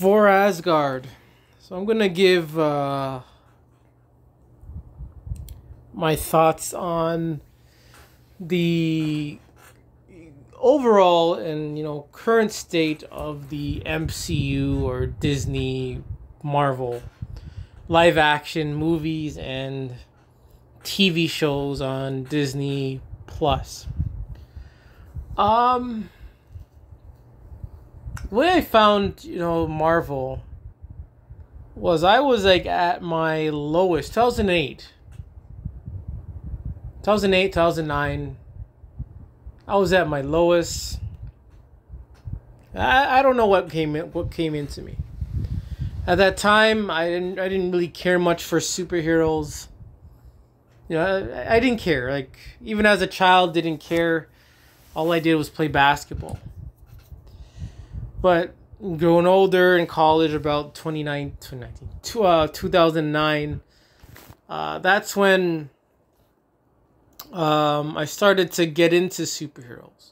For Asgard. So I'm gonna give my thoughts on the overall and current state of the MCU or Disney Marvel live action movies and TV shows on Disney Plus. The way I found, Marvel was I was like at my lowest, 2009. I was at my lowest. I don't know what came into me. At that time, I didn't really care much for superheroes. I didn't care. Like, even as a child, didn't care. All I did was play basketball. But growing older in college, about 2009, that's when I started to get into superheroes.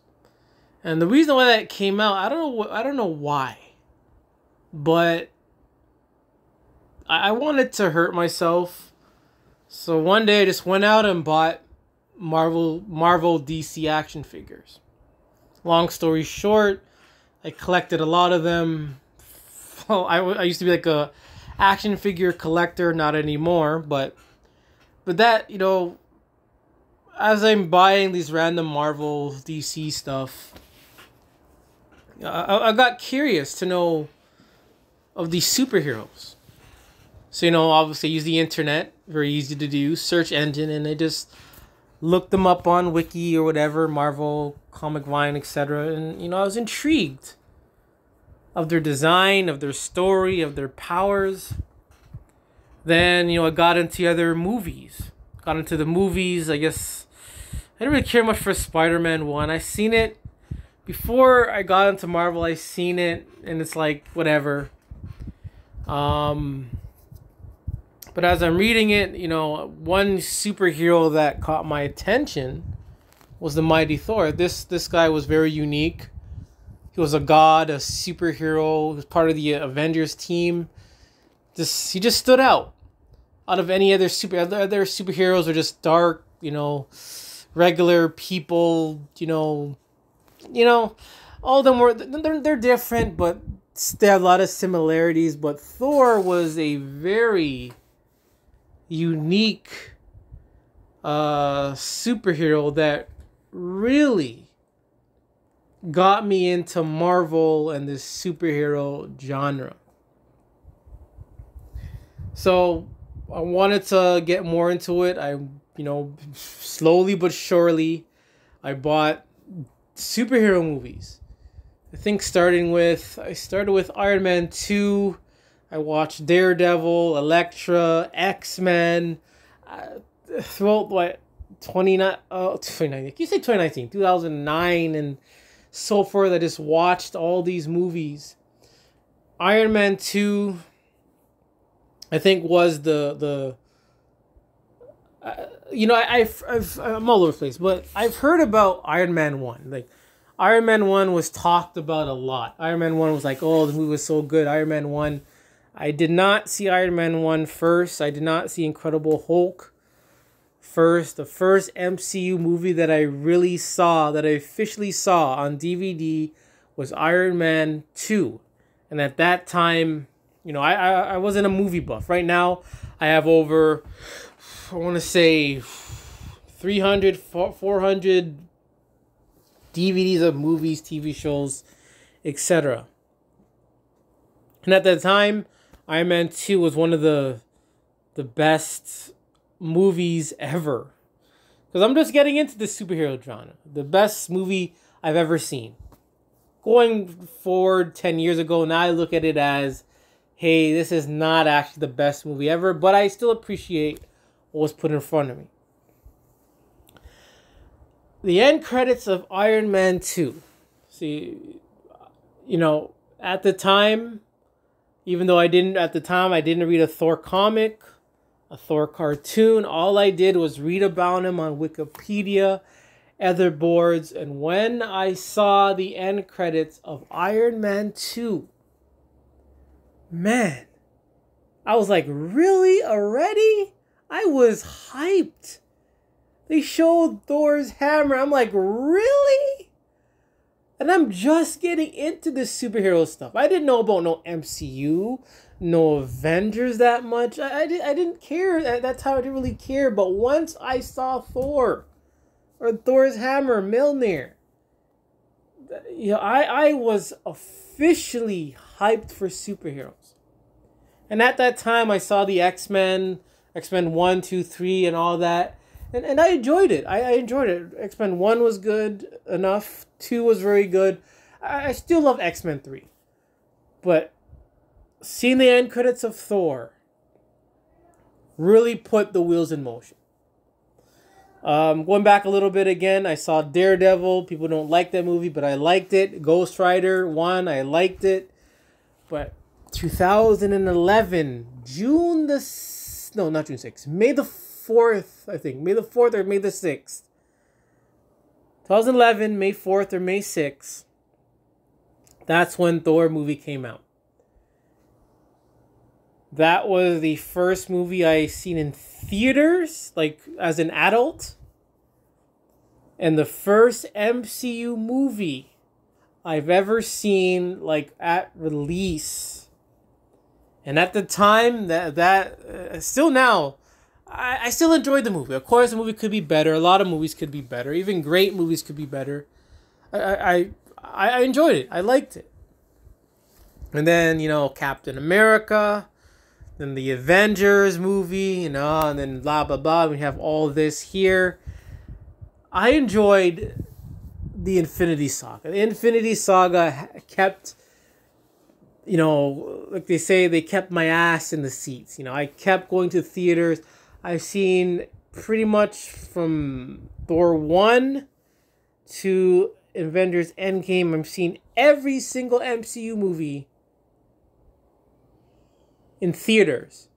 And the reason why that came out, I don't know why, but I wanted to hurt myself. So one day I just went out and bought Marvel DC action figures. Long story short, I collected a lot of them. Well, I used to be like a action figure collector, not anymore, but that, as I'm buying these random Marvel DC stuff, I got curious to know of these superheroes. So, obviously use the internet, very easy to do, search engine, and I just looked them up on Wiki or whatever, Marvel, Comic Vine, etc. And, I was intrigued of their design, of their story, of their powers. Then, I got into other movies. Got into the movies, I guess. I didn't really care much for Spider-Man 1. I seen it before I got into Marvel. I seen it, and it's like, whatever. But as I'm reading it, one superhero that caught my attention was the Mighty Thor. This guy was very unique. He was a god, a superhero. He was part of the Avengers team. He just stood out of any other other superheroes were just dark, regular people. All of them were they're different, but they have a lot of similarities. But Thor was a very unique superhero that really got me into Marvel and this superhero genre. So I wanted to get more into it. I, slowly but surely, I bought superhero movies. I think I started with Iron Man 2. I watched Daredevil, Elektra, X-Men. Throughout 2019, you say 2019, 2009 and so forth. I just watched all these movies. Iron Man 2, I think, was I'm all over the place, but I've heard about Iron Man 1. Like, Iron Man 1 was talked about a lot. Iron Man 1 was like, oh, the movie was so good. Iron Man 1. I did not see Iron Man 1 first. I did not see Incredible Hulk first. The first MCU movie that I really saw, that I officially saw on DVD, was Iron Man 2. And at that time, I wasn't a movie buff. Right now, I have over, I want to say, 300, 400 DVDs of movies, TV shows, etc. And at that time, Iron Man 2 was one of the best movies ever. Because I'm just getting into the superhero genre. The best movie I've ever seen. Going forward 10 years ago, now I look at it as, hey, this is not actually the best movie ever, but I still appreciate what was put in front of me. The end credits of Iron Man 2. See, at the time, even though I didn't read a Thor comic, a Thor cartoon. All I did was read about him on Wikipedia, other boards, and when I saw the end credits of Iron Man 2, Man, I was like, really? Already? I was hyped. They showed Thor's hammer. I'm like, really? And I'm just getting into this superhero stuff. I didn't know about no MCU, no Avengers that much. I didn't care. At that time, I didn't really care. But once I saw Thor, or Thor's hammer, Mjolnir, I was officially hyped for superheroes. And at that time, I saw the X-Men 1, 2, 3, and all that. And I enjoyed it. I enjoyed it. X-Men 1 was good enough. 2 was very good. I still love X-Men 3. But seeing the end credits of Thor really put the wheels in motion. Going back a little bit again, I saw Daredevil. People don't like that movie, but I liked it. Ghost Rider 1, I liked it. But 2011, not June 6th. May the 4th, I think. May the 4th or May the 6th. 2011, May 4th or May 6th. That's when Thor movie came out. That was the first movie I seen in theaters, like as an adult. And the first MCU movie I've ever seen, like at release. And at the time, still now, I still enjoyed the movie. Of course, the movie could be better. A lot of movies could be better. Even great movies could be better. I enjoyed it. I liked it. And then, Captain America, then the Avengers movie, and then blah, blah, blah. We have all this here. I enjoyed the Infinity Saga. The Infinity Saga kept, like they say, they kept my ass in the seats. I kept going to theaters. I've seen pretty much from Thor 1 to Avengers Endgame. I've seen every single MCU movie in theaters.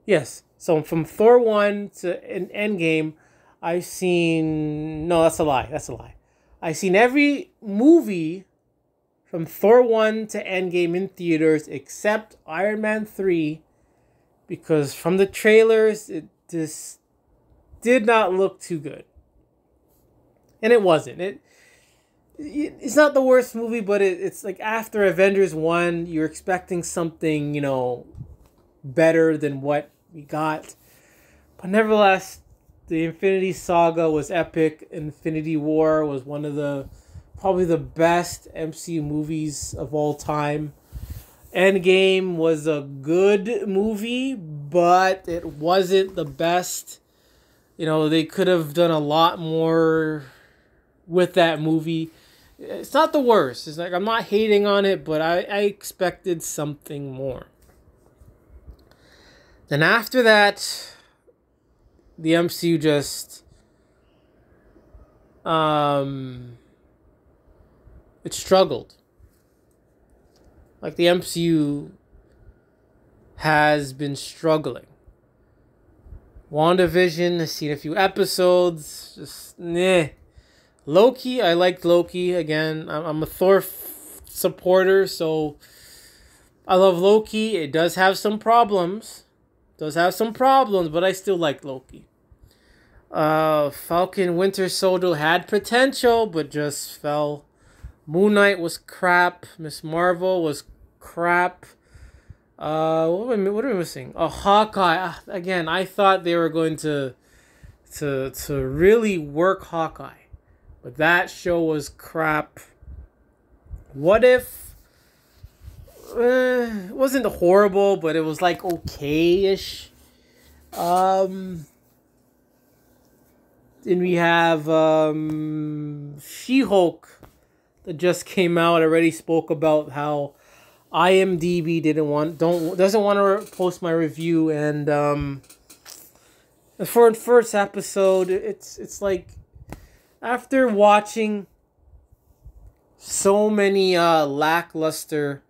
Yes. So from Thor 1 to Endgame, I've seen... No, that's a lie. I've seen every movie from Thor 1 to Endgame in theaters except Iron Man 3. Because from the trailers, it just did not look too good. And it wasn't. It's not the worst movie, but it's like after Avengers 1, you're expecting something, better than what we got. But nevertheless, the Infinity Saga was epic. Infinity War was one of probably the best MCU movies of all time. Endgame was a good movie, but it wasn't the best. They could have done a lot more with that movie. It's not the worst. It's like, I'm not hating on it, but I expected something more. Then after that, the MCU just... it struggled. Like, the MCU has been struggling. WandaVision, I've seen a few episodes. Just, Loki, I liked Loki. Again, I'm a Thor supporter, so I love Loki. It does have some problems. But I still like Loki. Falcon Winter Soldier had potential, but just fell. Moon Knight was crap. Miss Marvel was crap. What am I missing? Hawkeye. Again, I thought they were going to really work Hawkeye, but that show was crap. What If? It wasn't horrible, but it was like okay-ish. Then we have She-Hulk that just came out. I already spoke about how IMDb doesn't want to post my review, and for the first episode, it's like after watching so many lackluster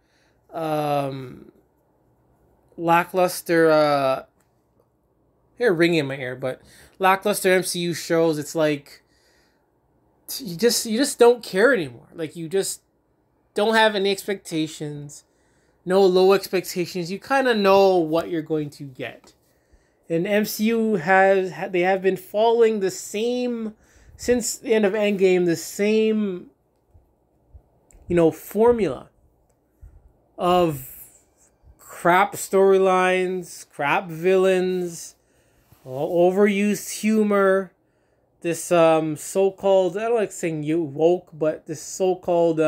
ringing in my ear, but lackluster MCU shows, it's like you just don't care anymore. Like, you just don't have any expectations. no low expectations. You kind of know what you're going to get. And MCU they have been following the same, since the end of Endgame, the same, formula of crap storylines, crap villains, overused humor, this so-called, I don't like saying woke, but this so-called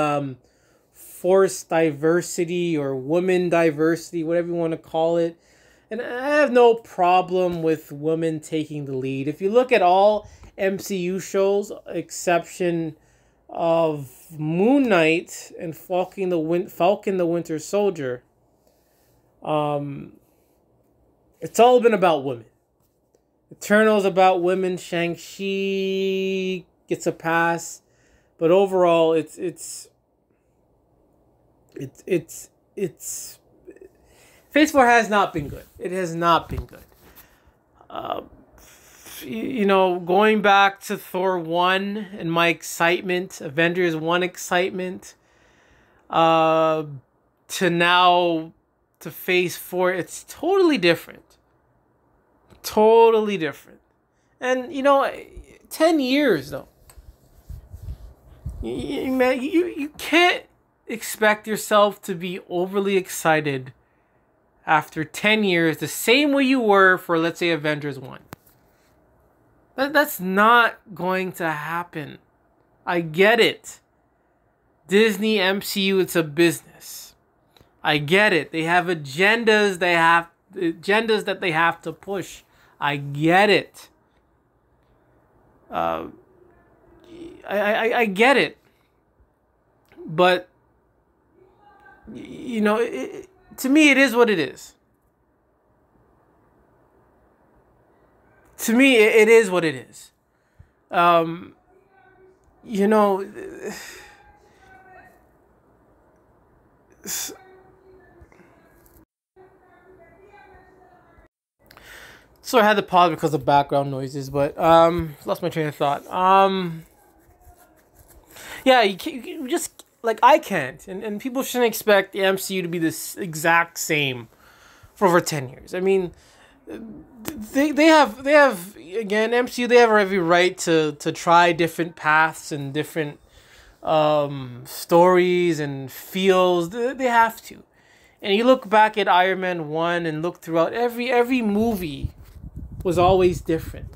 forced diversity or women diversity, whatever you want to call it. And I have no problem with women taking the lead. If you look at all MCU shows, exception of Moon Knight and Falcon the Winter Soldier, it's all been about women. Eternal's about women. Shang-Chi gets a pass, but overall, it's Phase 4 has not been good. It has not been good. Going back to Thor 1 and my excitement, Avengers 1 excitement, to now to Phase 4, it's totally different. Totally different. And, 10 years, though. You can't expect yourself to be overly excited after 10 years the same way you were for, let's say, Avengers 1. That's not going to happen. I get it. Disney, MCU, it's a business. I get it. They have agendas that they have to push. I get it. I get it. But, to me, it is what it is. To me, it is what it is. So I had to pause because of background noises, but lost my train of thought. Yeah, you just, like, I can't, and people shouldn't expect the MCU to be this exact same for over 10 years. I mean, they have again, MCU, they have every right to try different paths and different stories and feels. They have to. And you look back at Iron Man 1 and look throughout every movie was always different.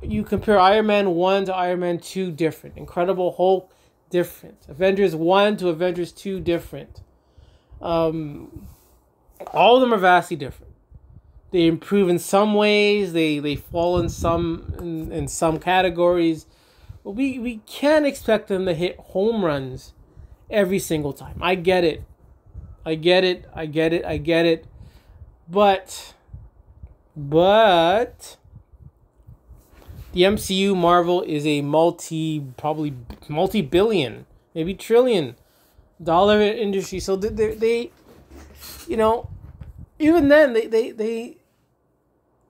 You compare Iron Man 1 to Iron Man 2, different. Incredible Hulk, different. Avengers 1 to Avengers 2, different. All of them are vastly different. They improve in some ways, they fall in some categories. But we can't expect them to hit home runs every single time. I get it. But the MCU Marvel is a multi-billion, maybe $trillion industry. So they even then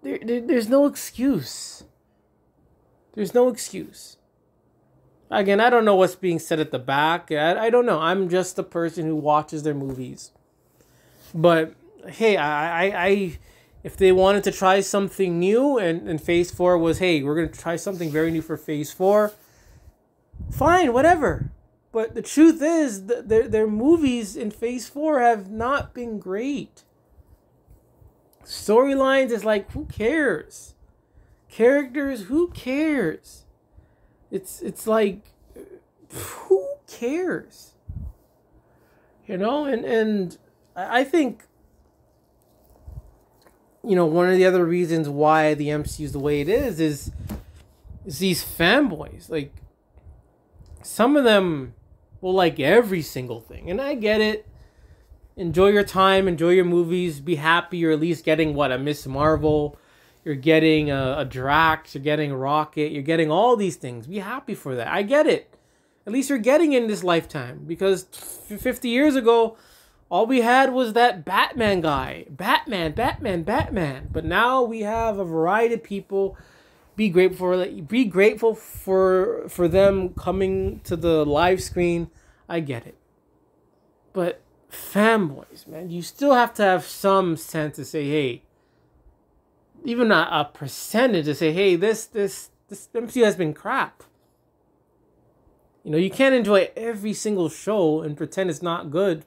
there's no excuse. There's no excuse. Again, I don't know what's being said at the back. I don't know. I'm just the person who watches their movies. But hey, I if they wanted to try something new and Phase 4 was, hey, we're going to try something very new for Phase 4, fine, whatever. But the truth is, their movies in Phase 4 have not been great. Storylines is like, who cares? Characters, who cares? It's like, who cares? And I think, one of the other reasons why the MCU is the way it is these fanboys. Like, some of them will like every single thing. And I get it. Enjoy your time. Enjoy your movies. Be happy you're at least getting, a Miss Marvel. You're getting a Drax. You're getting a Rocket. You're getting all these things. Be happy for that. I get it. At least you're getting in this lifetime. Because 50 years ago, all we had was that Batman guy. Batman. But now we have a variety of people. Be grateful for them coming to the live screen. I get it. But fanboys, man, you still have to have some sense to say, hey, even a percentage to say, hey, this MCU has been crap. You know, you can't enjoy every single show and pretend it's not good,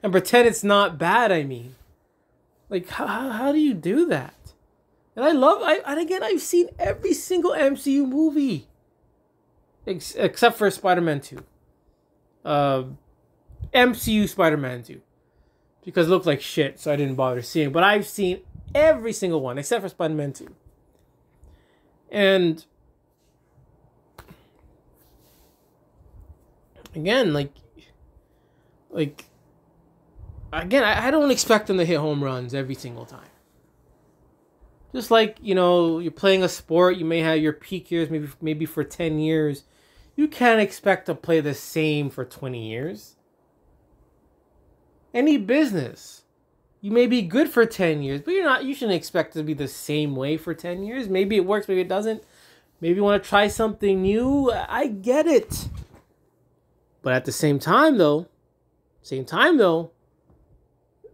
and pretend it's not bad, I mean. Like, how do you do that? And I've seen every single MCU movie. Except for Spider-Man 2. MCU Spider-Man 2. Because it looked like shit, so I didn't bother seeing. But I've seen every single one, except for Spider-Man 2. And again, I don't expect them to hit home runs every single time. Just like, you know, you're playing a sport, you may have your peak years, maybe for 10 years. You can't expect to play the same for 20 years. Any business, you may be good for 10 years, but you shouldn't expect to be the same way for 10 years. Maybe it works, maybe it doesn't. Maybe you want to try something new. I get it. But at the same time though,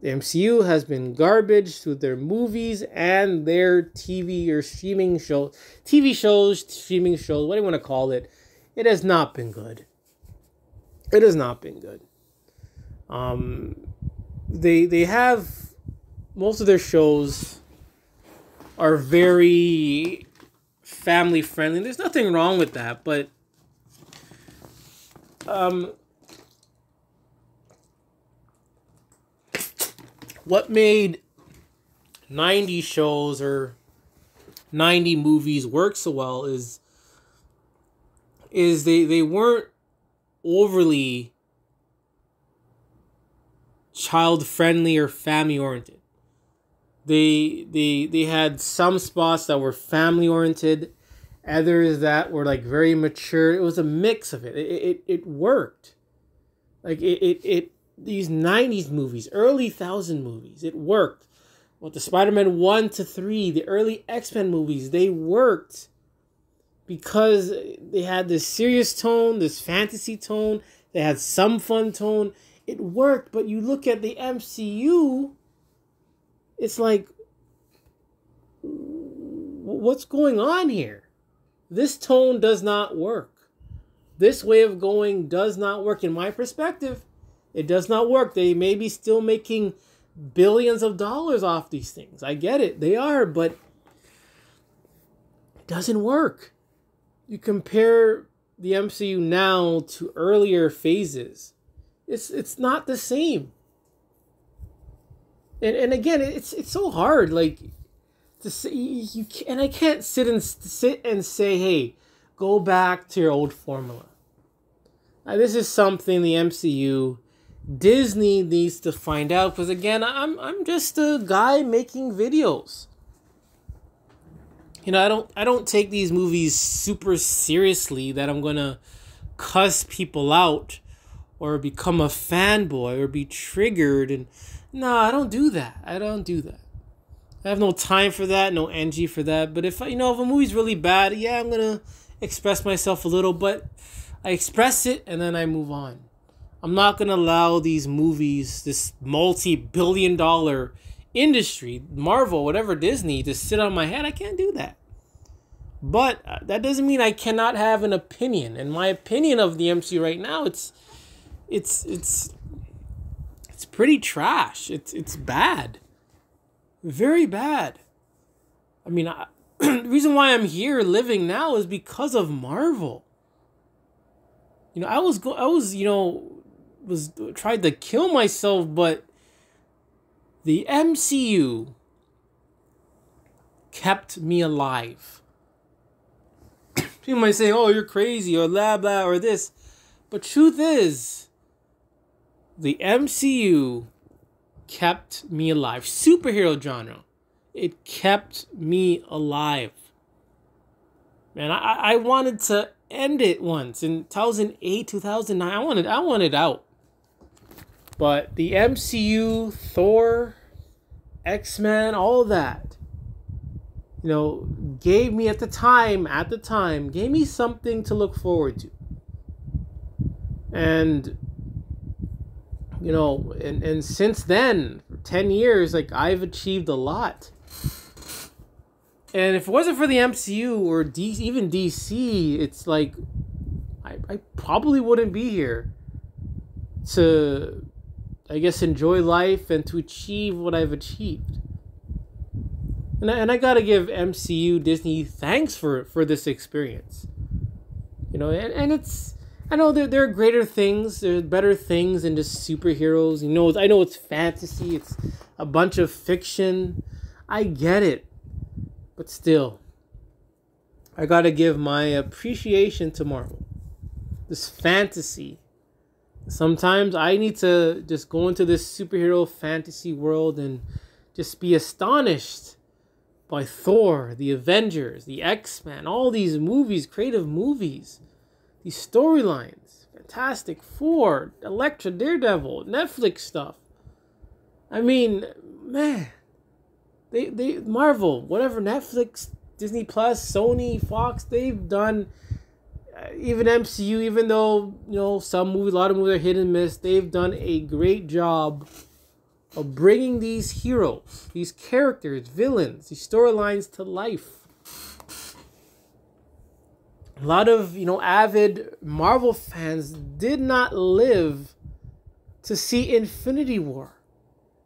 the MCU has been garbage through their movies and their TV or streaming shows. TV shows, streaming shows, what do you want to call it? It has not been good. It has not been good. They have, most of their shows are very family friendly. There's nothing wrong with that, but what made 90 shows or 90 movies work so well is they weren't overly child friendly or family oriented. They had some spots that were family oriented, others that were like very mature. It was a mix of it. It worked. Like these 90s movies, early 1000 movies, it worked. With the Spider-Man 1 to 3, the early X-Men movies, they worked because they had this serious tone, this fantasy tone, they had some fun tone. It worked, but you look at the MCU, it's like, what's going on here? This tone does not work. This way of going does not work. In my perspective, it does not work. They may be still making billions of dollars off these things. I get it. They are, but it doesn't work. You compare the MCU now to earlier phases. It's not the same. And again, it's so hard, like, to say, and I can't sit and say, hey, go back to your old formula. Now, this is something the MCU, Disney needs to find out, because again, I'm just a guy making videos. You know, I don't take these movies super seriously that I'm gonna cuss people out or become a fanboy or be triggered. And no, I don't do that. I have no time for that, no energy for that. But if a movie's really bad, yeah, I'm gonna express myself a little, but I express it and then I move on. I'm not gonna allow these movies, this multi-billion-dollar industry, Marvel, whatever, Disney, to sit on my head. I can't do that. But that doesn't mean I cannot have an opinion. And my opinion of the MCU right now, it's pretty trash. It's bad. Very bad. I mean, the reason why I'm here living now is because of Marvel. You know, I was tried to kill myself, but the MCU kept me alive. People might say, oh, you're crazy, or blah, blah, or this. But truth is, the MCU kept me alive. Superhero genre. It kept me alive. Man, I wanted to end it once in 2008, 2009. I wanted out. But the MCU, Thor, X-Men, all that, you know, gave me at the time, gave me something to look forward to. And and since then, for 10 years, like, I've achieved a lot. And if it wasn't for the MCU or even DC, it's like, I probably wouldn't be here to, I guess, enjoy life and to achieve what I've achieved. And I gotta give MCU, Disney, thanks for this experience. And it's, I know there are greater things, there's better things than just superheroes. I know it's fantasy, it's a bunch of fiction. I get it. But still, I gotta give my appreciation to Marvel. This fantasy. Sometimes I need to just go into this superhero fantasy world and just be astonished by Thor, the Avengers, the X-Men, all these movies, creative movies, these storylines, Fantastic Four, Elektra, Daredevil, Netflix stuff. I mean, man, they Marvel, whatever, Netflix, Disney Plus, Sony, Fox, they've done, even MCU, even though, some movies, a lot of movies are hit and miss, they've done a great job of bringing these heroes, these characters, villains, these storylines to life. A lot of, avid Marvel fans did not live to see Infinity War.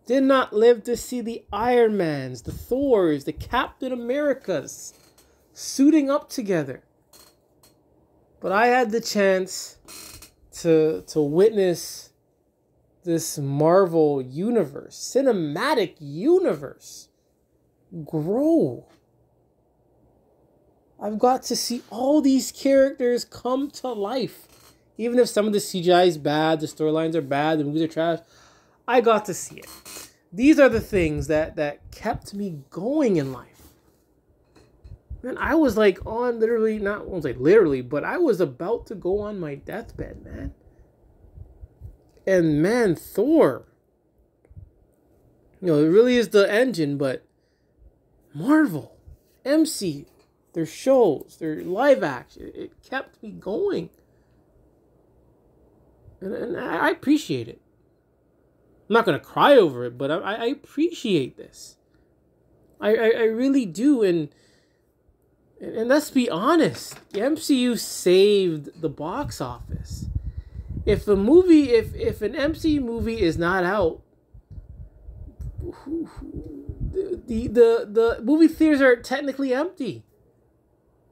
Did not live to see the Iron Mans, the Thors, the Captain Americas suiting up together. But I had the chance to witness this Marvel universe, cinematic universe, grow. I've got to see all these characters come to life. Even if some of the CGI is bad, the storylines are bad, the movies are trash, I got to see it. These are the things that kept me going in life. Man, I was like on literally, not, I won't say literally, but I was about to go on my deathbed, man. And man, Thor, it really is the engine, but Marvel, MCU, their shows, their live action, it kept me going. And I appreciate it. I'm not going to cry over it, but I appreciate this. I really do. And let's be honest, the MCU saved the box office. If an MCU movie is not out, the movie theaters are technically empty.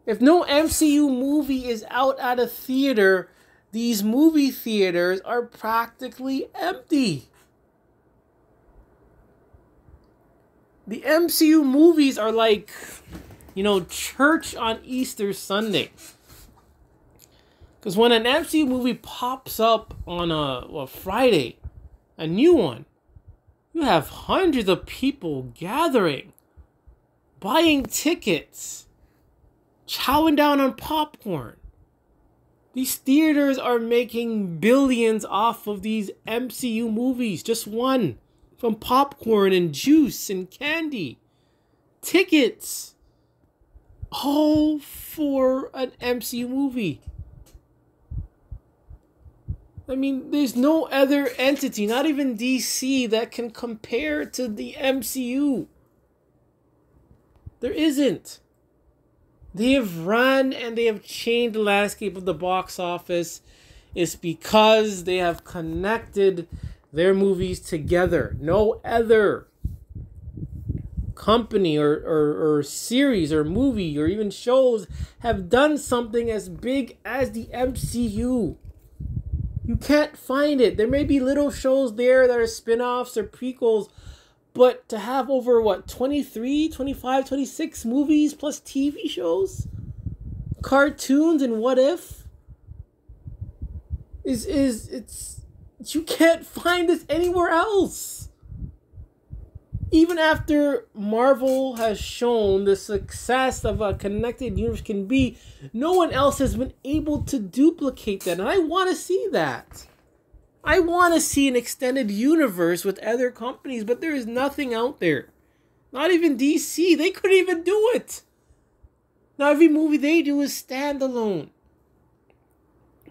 If no MCU movie is out at a theater, these movie theaters are practically empty. The MCU movies are like, church on Easter Sunday. Because when an MCU movie pops up on a Friday, a new one, you have hundreds of people gathering, buying tickets, chowing down on popcorn. These theaters are making billions off of these MCU movies. Just one. From popcorn and juice and candy. Tickets. All for an MCU movie. I mean, there's no other entity, not even DC, that can compare to the MCU. There isn't. They have run and they have changed the landscape of the box office. It's because they have connected their movies together. No other company or series or movie or even shows have done something as big as the MCU. You can't find it. There may be little shows there that are spin-offs or prequels, but to have over 23, 25, 26 movies plus TV shows, cartoons, and what if it's you can't find this anywhere else. Even after Marvel has shown the success of a connected universe can be, no one else has been able to duplicate that. And I want to see that. I want to see an extended universe with other companies, but there is nothing out there. Not even DC. They couldn't even do it. Now every movie they do is standalone.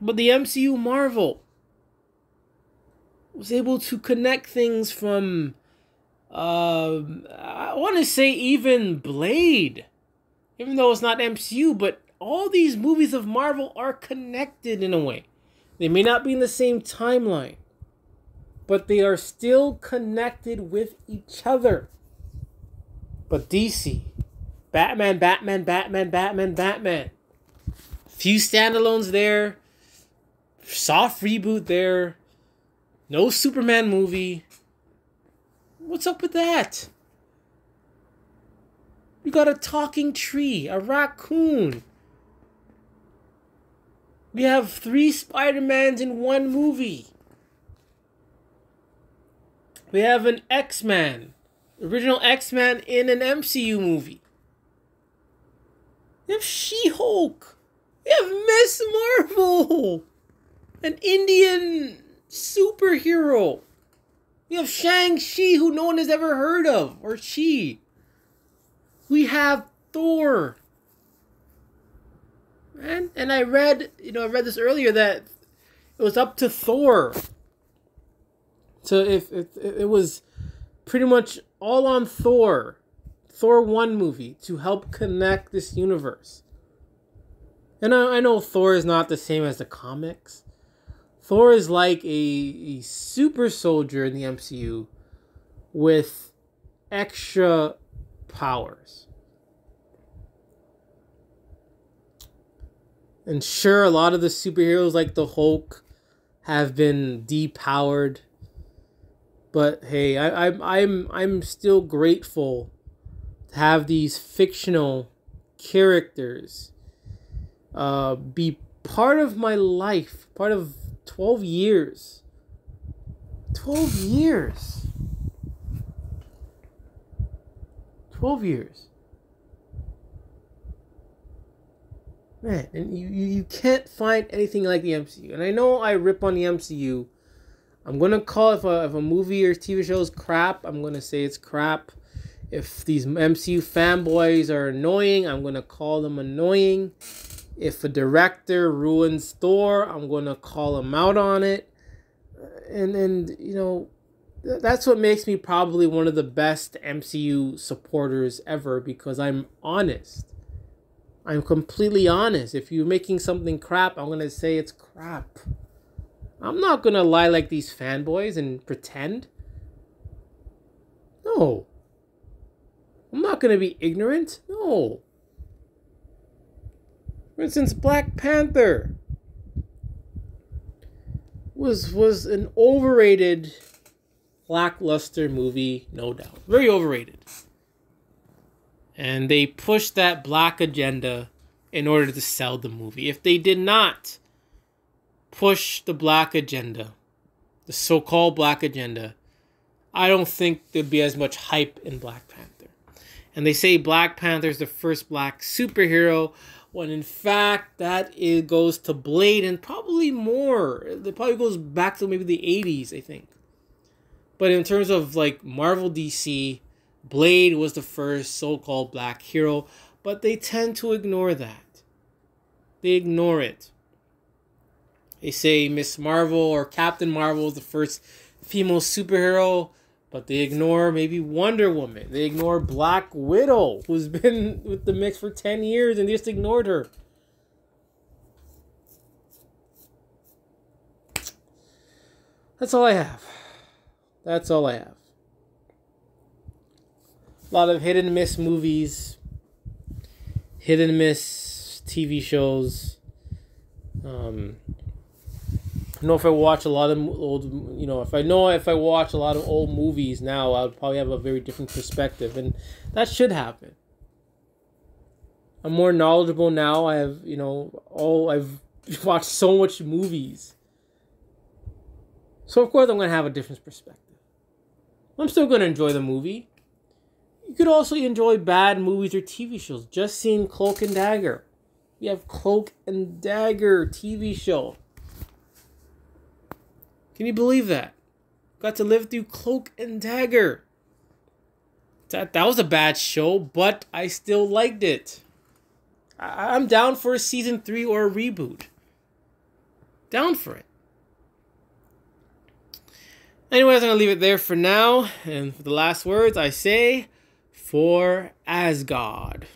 But the MCU, Marvel, was able to connect things from, I want to say even Blade, even though it's not MCU, but all these movies of Marvel are connected in a way. They may not be in the same timeline, but they are still connected with each other. But DC, Batman. Few standalones there. Soft reboot there. No Superman movie. What's up with that? We got a talking tree, a raccoon. We have 3 Spider-Mans in one movie. We have an X-Man, original X-Man in an MCU movie. We have She-Hulk. We have Miss Marvel, an Indian superhero. We have Shang-Chi, who no one has ever heard of, or she. We have Thor. And I read this earlier that it was up to Thor. So if it was pretty much all on Thor 1 movie to help connect this universe. And I know Thor is not the same as the comics. Thor is like a super soldier in the MCU with extra powers. And sure, a lot of the superheroes like the Hulk have been depowered. But hey, I'm still grateful to have these fictional characters be part of my life, part of 12 years. 12 years. 12 years. Man, and you can't find anything like the MCU. And I know I rip on the MCU. I'm going to call if a movie or TV show is crap, I'm going to say it's crap. If these MCU fanboys are annoying, I'm going to call them annoying. If a director ruins Thor, I'm going to call him out on it. And you know, that's what makes me probably one of the best MCU supporters ever, because I'm honest. I'm completely honest. If you're making something crap, I'm going to say it's crap. I'm not going to lie like these fanboys and pretend. No. I'm not going to be ignorant. No. For instance, Black Panther was an overrated, lackluster movie, no doubt. Very overrated. And they pushed that black agenda in order to sell the movie. If they did not push the black agenda, the so-called black agenda, I don't think there'd be as much hype in Black Panther. And they say Black Panther is the first black superhero, when in fact it goes to Blade and probably more. It probably goes back to maybe the 80s, I think. But in terms of like Marvel DC, Blade was the first so-called black hero, but they tend to ignore that. They ignore it. They say Miss Marvel or Captain Marvel is the first female superhero, but they ignore maybe Wonder Woman. They ignore Black Widow, who's been with the mix for 10 years, and they just ignored her. That's all I have. That's all I have. A lot of hit and miss movies, hit and miss TV shows. I know if I watch a lot of old, if I watch a lot of old movies now, I would probably have a very different perspective, and that should happen. I'm more knowledgeable now. I've watched so much movies, so of course I'm gonna have a different perspective. I'm still gonna enjoy the movie. You could also enjoy bad movies or TV shows. Just seeing Cloak and Dagger. We have Cloak and Dagger TV show. Can you believe that? Got to live through Cloak and Dagger. That was a bad show, but I still liked it. I'm down for a season 3 or a reboot. Down for it. Anyways, I'm going to leave it there for now. And for the last words, I say, for Asgard.